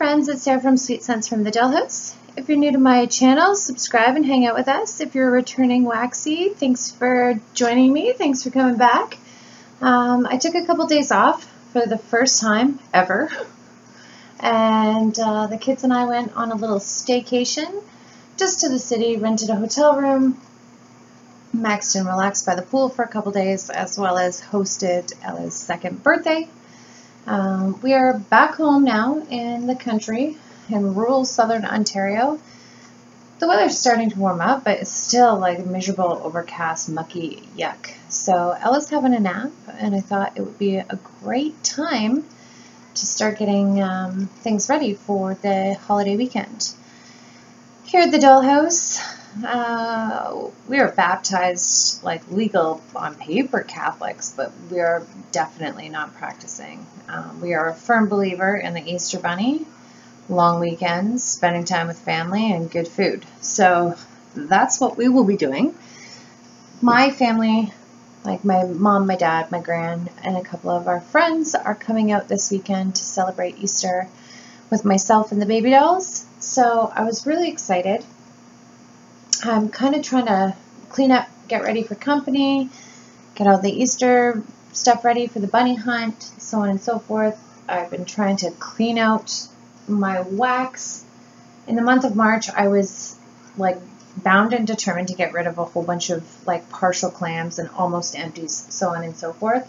friends, it's Sarah from Sweet Scents from the Dollhouse. If you're new to my channel, subscribe and hang out with us. If you're a returning waxy, thanks for joining me. Thanks for coming back. I took a couple days off for the first time ever. And the kids and I went on a little staycation just to the city, rented a hotel room, maxed and relaxed by the pool for a couple days, as well as hosted Ella's second birthday. We are back home now in the country in rural southern Ontario. The weather's starting to warm up, but it's still like miserable, overcast, mucky, yuck. So Ella's having a nap, and I thought it would be a great time to start getting things ready for the holiday weekend. Here at the Dollhouse, we are baptized like legal on paper Catholics, but we are definitely not practicing. We are a firm believer in the Easter Bunny, long weekends, spending time with family, and good food. So that's what we will be doing. My family, like my mom, my dad, my gran, and a couple of our friends are coming out this weekend to celebrate Easter with myself and the baby dolls. So I was really excited. I'm kind of trying to clean up, get ready for company, get all the Easter stuff ready for the bunny hunt, so on and so forth. I've been trying to clean out my wax. In the month of March, I was like bound and determined to get rid of a whole bunch of like partial clams and almost empties, so on and so forth.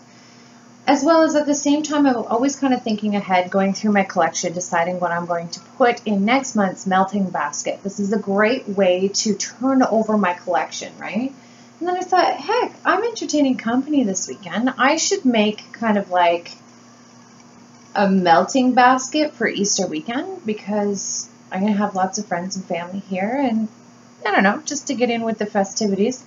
As well as at the same time, I'm always kind of thinking ahead, going through my collection, deciding what I'm going to put in next month's melting basket. This is a great way to turn over my collection, right? And then I thought, heck, I'm entertaining company this weekend. I should make kind of like a melting basket for Easter weekend, because I'm going to have lots of friends and family here, and I don't know, just to get in with the festivities.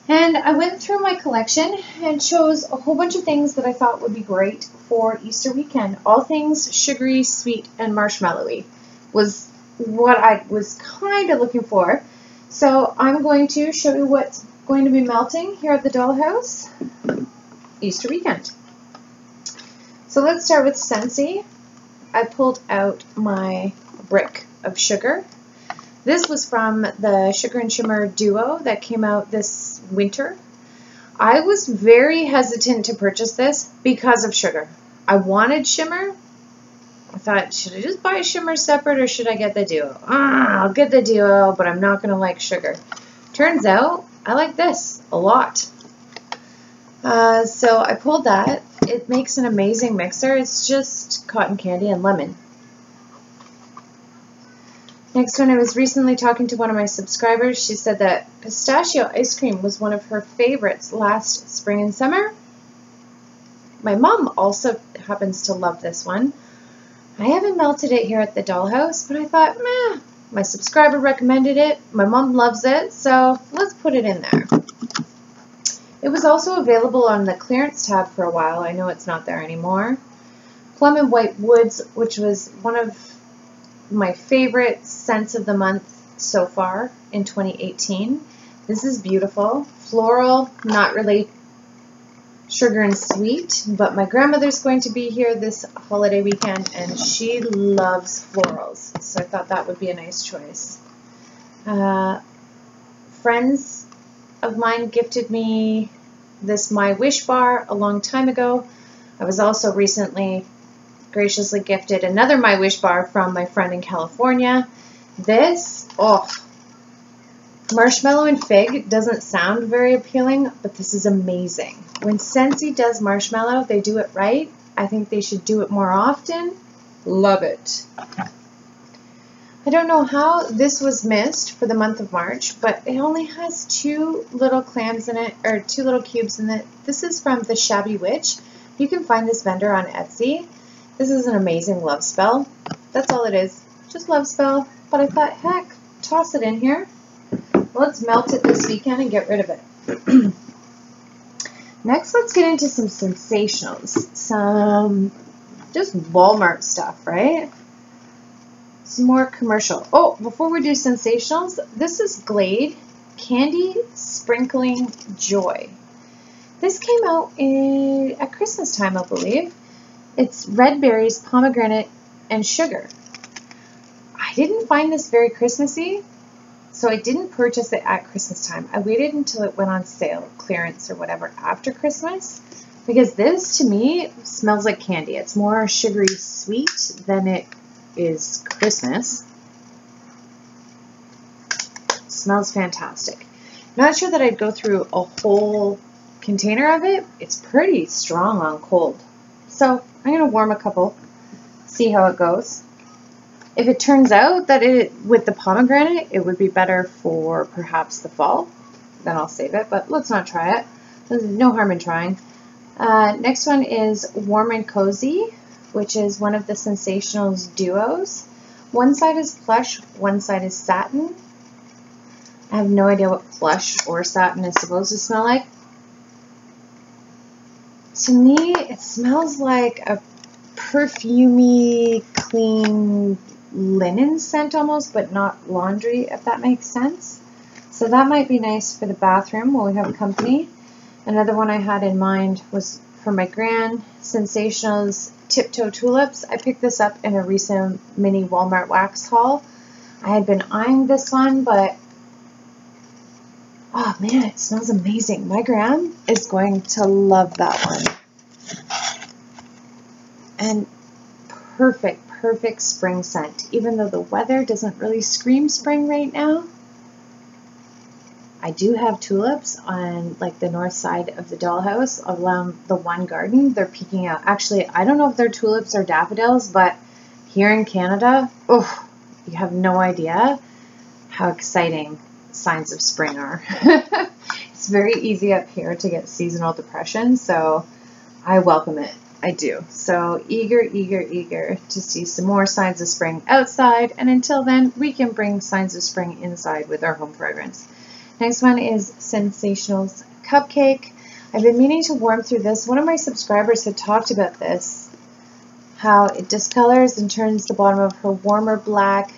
And I went through my collection and chose a whole bunch of things that I thought would be great for Easter weekend. All things sugary, sweet, and marshmallowy was what I was kind of looking for. So I'm going to show you what's going to be melting here at the Dollhouse Easter weekend. So let's start with Scentsy. I pulled out my brick of sugar. This was from the Sugar and Shimmer duo that came out this winter. I was very hesitant to purchase this because of sugar. I wanted shimmer. I thought, should I just buy shimmer separate or should I get the duo? I'll get the duo, but I'm not going to like sugar. Turns out I like this a lot. So I pulled that. It makes an amazing mixer. It's just cotton candy and lemon. Next one, I was recently talking to one of my subscribers. She said that pistachio ice cream was one of her favorites last spring and summer. My mom also happens to love this one. I haven't melted it here at the Dollhouse, but I thought, meh, my subscriber recommended it. My mom loves it, so let's put it in there. It was also available on the clearance tab for a while. I know it's not there anymore. Plum and White Woods, which was one of my favorite scents of the month so far in 2018. This is beautiful. Floral, not really sugar and sweet, but my grandmother's going to be here this holiday weekend and she loves florals, so I thought that would be a nice choice. Friends of mine gifted me this My Wish bar a long time ago. I was also recently graciously gifted another My Wish bar from my friend in California. This, marshmallow and fig doesn't sound very appealing, but this is amazing. When Scentsy does marshmallow, they do it right. I think they should do it more often. Love it. I don't know how this was missed for the month of March, but it only has 2 little clams in it, or 2 little cubes in it. This is from the Shabby Witch. You can find this vendor on Etsy. This is an amazing love spell. That's all it is. Just love spell. But I thought, heck, toss it in here. Let's melt it this weekend and get rid of it. Next, let's get into some sensationals. Some just Walmart stuff, right? Some more commercial. Oh, before we do sensationals, this is Glade Candy Sprinkling Joy. This came out at Christmas time, I believe. It's red berries, pomegranate, and sugar. I didn't find this very Christmassy, so I didn't purchase it at Christmas time. I waited until it went on sale, clearance or whatever, after Christmas, because this to me smells like candy. It's more sugary sweet than it is Christmas. It smells fantastic. Not sure that I'd go through a whole container of it. It's pretty strong on cold. So I'm going to warm a couple, see how it goes. If it turns out that with the pomegranate, it would be better for perhaps the fall, then I'll save it, but let's not try it. There's no harm in trying. Next one is Warm and Cozy, which is one of the Sensationals duos. One side is plush, one side is satin. I have no idea what plush or satin is supposed to smell like. To me, it smells like a perfumey, clean linen scent almost, but not laundry, if that makes sense. So that might be nice for the bathroom while we have company. Another one I had in mind was for my gran, Sensationals Tiptoe Tulips. I picked this up in a recent mini Walmart wax haul. I had been eyeing this one, but oh man, it smells amazing. My gran is going to love that one. And perfect spring scent. Even though the weather doesn't really scream spring right now, I do have tulips on like the north side of the dollhouse around the one garden. They're peeking out. Actually, I don't know if they're tulips or daffodils, but here in Canada, oh, you have no idea how exciting signs of spring are. It's very easy up here to get seasonal depression, so I welcome it. I do. So eager to see some more signs of spring outside, and until then, we can bring signs of spring inside with our home fragrance. Next one is Sensationals Cupcake. I've been meaning to warm through this. One of my subscribers had talked about this, how it discolors and turns the bottom of her warmer black.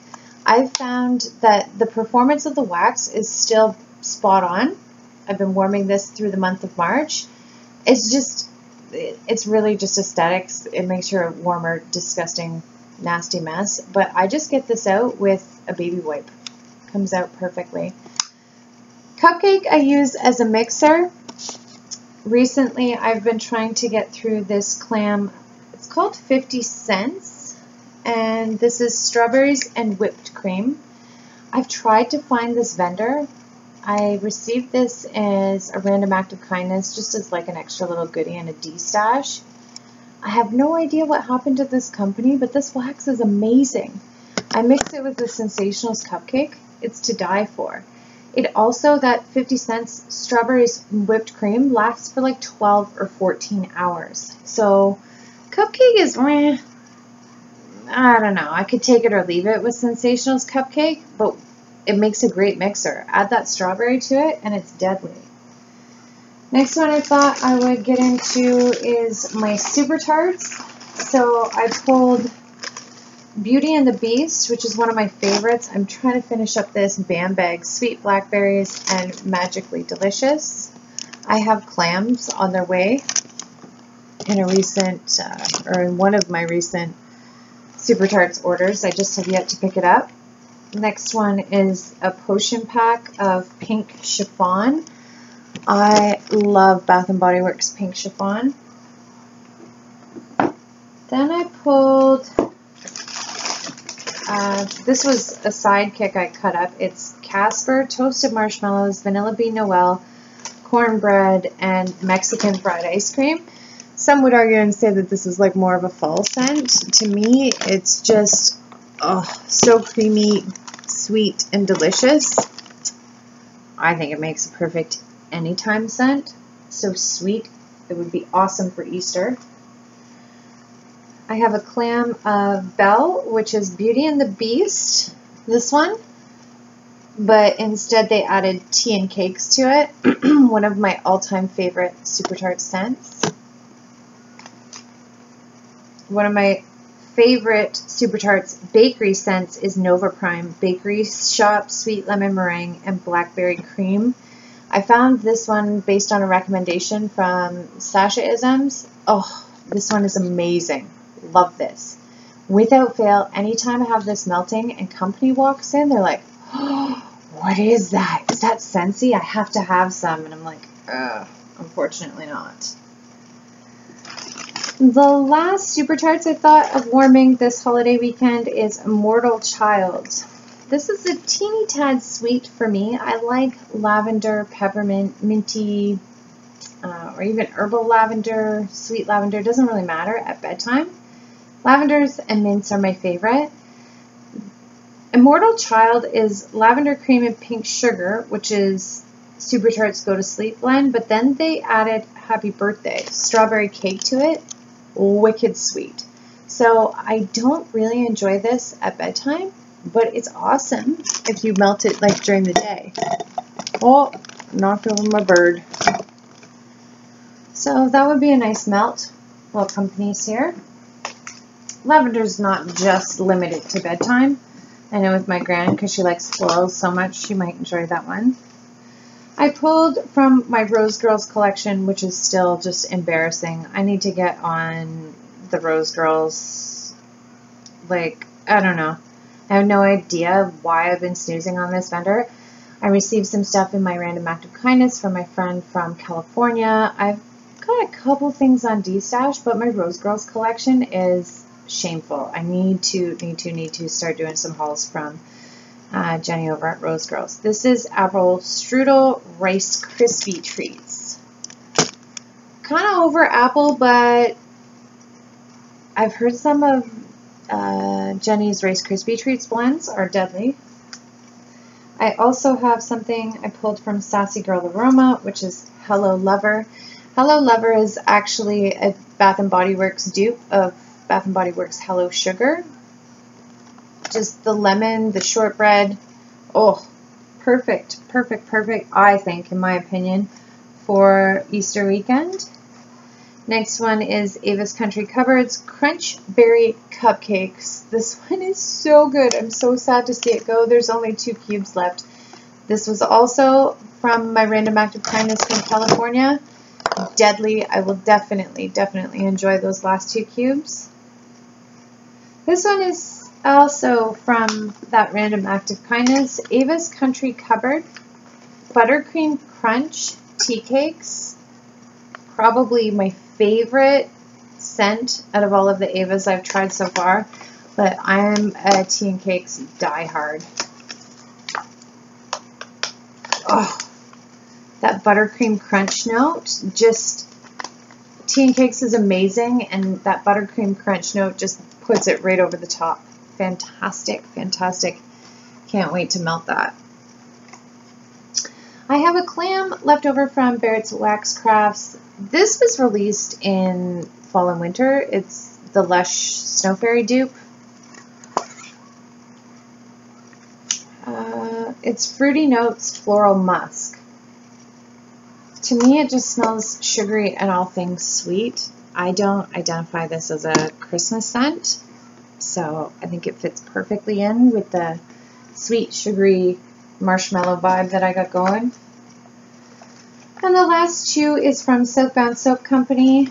I've found that the performance of the wax is still spot on. I've been warming this through the month of March. It's really just aesthetics. It makes her a warmer, disgusting, nasty mess. But I just get this out with a baby wipe. Comes out perfectly. Cupcake I use as a mixer. Recently I've been trying to get through this clam. It's called 50 cents. And this is strawberries and whipped cream. I've tried to find this vendor. I received this as a random act of kindness, just as like an extra little goodie and a D-stash. I have no idea what happened to this company, but this wax is amazing. I mixed it with the Sensationals Cupcake. It's to die for. It also, that 50 cents strawberries and whipped cream lasts for like 12 or 14 hours. So Cupcake is, I don't know. I could take it or leave it with Sensationals Cupcake, but it makes a great mixer. Add that strawberry to it, and it's deadly. Next one I thought I would get into is my Super Tarts. So I pulled Beauty and the Beast, which is one of my favorites. I'm trying to finish up this Bam Bag Sweet Blackberries and Magically Delicious. I have clams on their way in a recent, or in one of my recent Super Tarts orders. I just have yet to pick it up. Next one is a potion pack of pink chiffon. I love Bath & Body Works pink chiffon. Then I pulled, this was a sidekick I cut up. It's Casper, toasted marshmallows, vanilla bean Noel, cornbread, and Mexican fried ice cream. Some would argue and say that this is like more of a fall scent. To me, it's just so creamy, sweet, and delicious. I think it makes a perfect anytime scent. So sweet, it would be awesome for Easter. I have a clam of Belle, which is Beauty and the Beast, this one. But instead they added tea and cakes to it. One of my all-time favorite Super Tart scents. One of my favorite Super Tarts bakery scents is Nova Prime Bakery Shop Sweet Lemon Meringue and Blackberry Cream. I found this one based on a recommendation from Sasha Isms. Oh, this one is amazing. Love this. Without fail, anytime I have this melting and company walks in, they're like, oh, what is that? Is that Scentsy? I have to have some. And I'm like, unfortunately not. The last Super Tarts I thought of warming this holiday weekend is Immortal Child. This is a teeny tad sweet for me. I like lavender, peppermint, minty, or even herbal lavender, sweet lavender. It doesn't really matter at bedtime. Lavenders and mints are my favorite. Immortal Child is lavender cream and pink sugar, which is Super Tarts Go to Sleep blend, but then they added Happy Birthday strawberry cake to it. Wicked sweet. So I don't really enjoy this at bedtime, but it's awesome if you melt it like during the day. Oh, knocked over my bird. So that would be a nice melt. Well, companies here. Lavender's not just limited to bedtime. I know with my gran, because she likes florals so much, she might enjoy that one. I pulled from my Rose Girls collection, which is still just embarrassing. I need to get on the Rose Girls. Like, I don't know. I have no idea why I've been snoozing on this vendor. I received some stuff in my Random Act of Kindness from my friend from California. I've got a couple things on D-Stash, but my Rose Girls collection is shameful. I need to start doing some hauls from Jenny over at Rose Girls. This is Apple Strudel Rice Krispie Treats. Kind of over apple, but I've heard some of Jenny's Rice Krispie Treats blends are deadly. I also have something I pulled from Sassy Girl Aroma, which is Hello Lover. Hello Lover is actually a Bath & Body Works dupe of Bath & Body Works Hello Sugar. Just the lemon, the shortbread. Oh, perfect, I think, in my opinion, for Easter weekend. Next one is Ava's Country Cupboards Crunch Berry Cupcakes. This one is so good. I'm so sad to see it go. There's only 2 cubes left. This was also from my Random Act of Kindness from California. Deadly. I will definitely enjoy those last 2 cubes. This one is also from that Random Act of Kindness, Ava's Country Cupboard Buttercream Crunch Tea Cakes. Probably my favorite scent out of all of the Avas I've tried so far, but I'm a tea and cakes diehard. Oh, that buttercream crunch note, just tea and cakes is amazing, and that buttercream crunch note just puts it right over the top. Fantastic. Can't wait to melt that. I have a clam left over from Barrett's Wax Crafts. This was released in fall and winter. It's the Lush Snow Fairy dupe. It's Fruity Notes Floral Musk. To me, it just smells sugary and all things sweet. I don't identify this as a Christmas scent, so I think it fits perfectly in with the sweet, sugary marshmallow vibe that I got going. And the last 2 is from Southbound Soap Company.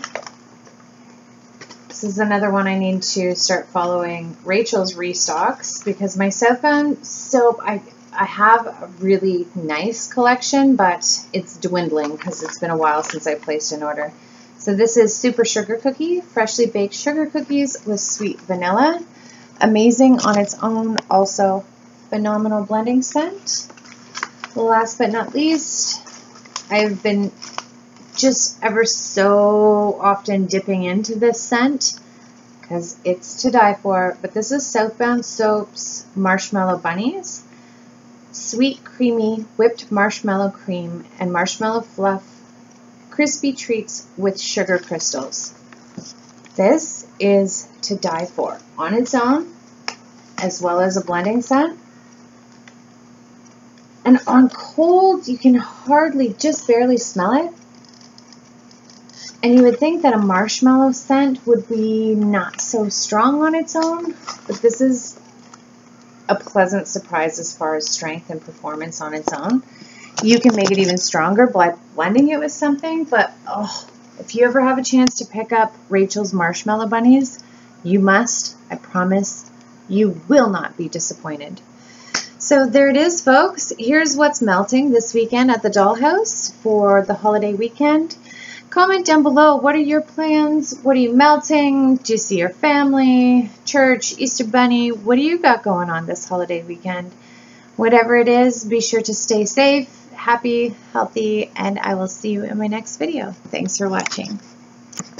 This is another one I need to start following Rachel's restocks, because my Southbound soap, I have a really nice collection, but it's dwindling because it's been a while since I placed an order. So this is Super Sugar Cookie, freshly baked sugar cookies with sweet vanilla. Amazing on its own, also phenomenal blending scent. Last but not least, I've been just ever so often dipping into this scent because it's to die for, but this is Southbound Soap's Marshmallow Bunnies. Sweet, creamy, whipped marshmallow cream and marshmallow fluff, crispy treats with sugar crystals. This is to die for on its own, as well as a blending scent. And on cold, you can hardly, just barely smell it. And you would think that a marshmallow scent would be not so strong on its own, but this is a pleasant surprise as far as strength and performance on its own. You can make it even stronger by blending it with something, but oh, if you ever have a chance to pick up Rachel's Marshmallow Bunnies, you must. I promise you will not be disappointed. So there it is, folks. Here's what's melting this weekend at the Dollhouse for the holiday weekend. Comment down below, what are your plans? What are you melting? Do you see your family, church, Easter Bunny? What do you got going on this holiday weekend? Whatever it is, be sure to stay safe, happy, healthy, and I will see you in my next video. Thanks for watching.